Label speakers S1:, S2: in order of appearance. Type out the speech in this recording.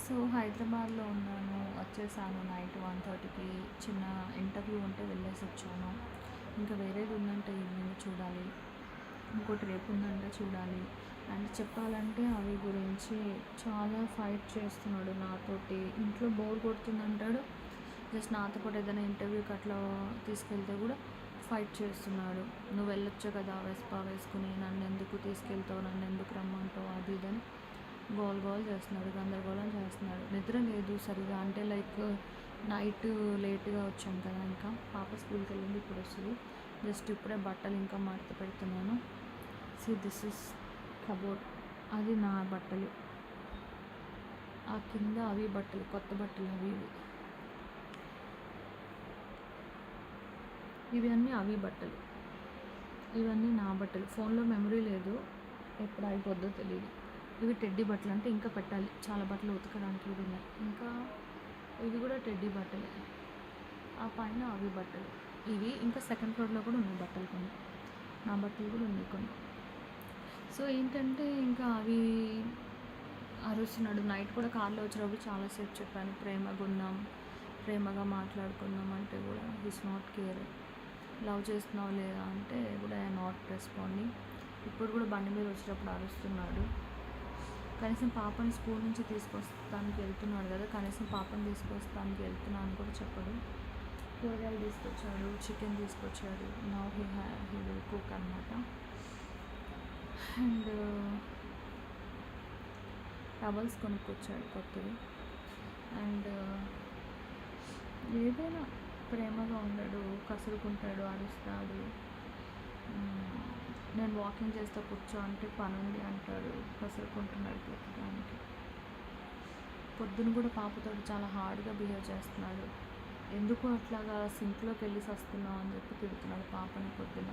S1: So, హైదరాబాద్‌లో ఉన్నాను. వచ్చేసాను నైట్ 1:30కి చిన్న ఇంటర్వ్యూ ఉంటే వెళ్ళేసొచ్చాను. ఇంకా వేరేది ఉందంటే ఈవినింగ్ చూడాలి. ఇంకోటి రేపు ఉందంటే చూడాలి. అండ్ చెప్పాలంటే అవి గురించి చాలా ఫైట్ చేస్తున్నాడు నాతోటి. ఇంట్లో బోర్ కొడుతుందంటాడు. జస్ట్ నాతో పాటు ఏదైనా ఇంటర్వ్యూకి అట్లా తీసుకెళ్తే కూడా ఫైట్ చేస్తున్నాడు. "నువ్వు వెళ్ళొచ్చు కదా వెస్పా వేసుకుని, నన్నెందుకు తీసుకెళ్తావు? నన్నెందుకు రమ్మంటావు?" అది ఇది అని గోల గోల చేస్తున్నాడు. గందరగోళం చేస్తున్నాడు. నిద్ర లేదు సరిగా. అంటే లైక్ నైట్ లేట్‌గా వచ్చాను కదా! ఇంకా పాప స్కూల్‌కి వెళ్ళింది. ఇప్పుడు వస్తది. జస్ట్ ఇప్పుడే బట్టలు ఇంకా మడత పెడుతున్నాను. See this is cupboard. అది నా బట్టలు. ఆ కింద అవి బట్టలు, కొత్త బట్టలు అవి ఇవి. ఇవి అన్నీ అవి బట్టలు. ఇవన్నీ నా బట్టలు. ఫోన్‌లో మెమరీ లేదు. ఎప్పుడు అయిపోద్దో తెలీదు. ఇవి టెడ్డీ బట్టలు. అంటే ఇంకా పెట్టాలి. చాలా బట్టలు ఉతకడానికి ఇవి ఉన్నాయి. ఇంకా ఇవి కూడా టెడ్డీ బట్టలే. ఆ పైన అవి బట్టలు. ఇవి ఇంకా సెకండ్ ఫ్లోర్‌లో కూడా ఉన్నాయి బట్టలు కొన్ని. నా బట్టలు కూడా ఉన్నాయి కొన్ని. సో, ఏంటంటే ఇంకా అవి అరుస్తున్నాడు. నైట్ కూడా కార్‌లో వచ్చేటప్పుడు చాలాసేపు చెప్పాను. ప్రేమగున్నాం, ప్రేమగా మాట్లాడుకుందాం అంటే కూడా హీస్ నాట్ కేరింగ్. లవ్ చేస్తున్నావా లేదా అంటే కూడా ఐ నాట్ రెస్పాండింగ్. ఇప్పుడు కూడా బండి మీద వచ్చేటప్పుడు అరుస్తున్నాడు. కనీసం పాపని స్కూల్ నుంచి తీసుకొస్తానికి వెళ్తున్నాడు కదా! కనీసం పాపని తీసుకొస్తానికి వెళ్తున్నా అని కూడా చెప్పడు. కూరగాయలు తీసుకొచ్చాడు, చికెన్ తీసుకొచ్చాడు. నౌ హీ విల్ కుక్ అనమాట. అండ్ టవల్స్ కొనుక్కొచ్చాడు కొత్తవి. అండ్ ఏదైనా ప్రేమగా ఉండడు, కసురుకుంటాడు, అరుస్తాడు. నేను వాకింగ్ చేస్తా కూర్చో అంటే పనుంది అంటాడు. కసురుకుంటున్నాడు ప్రతిదానికి. పొద్దున కూడా పాపతో చాలా హార్డ్‌గా బిహేవ్ చేస్తున్నాడు. ఎందుకు అట్లాగా సింక్‌లోకి వెళ్ళి సస్తున్నావు అని చెప్పి తిడుతున్నాడు పాపని పొద్దున.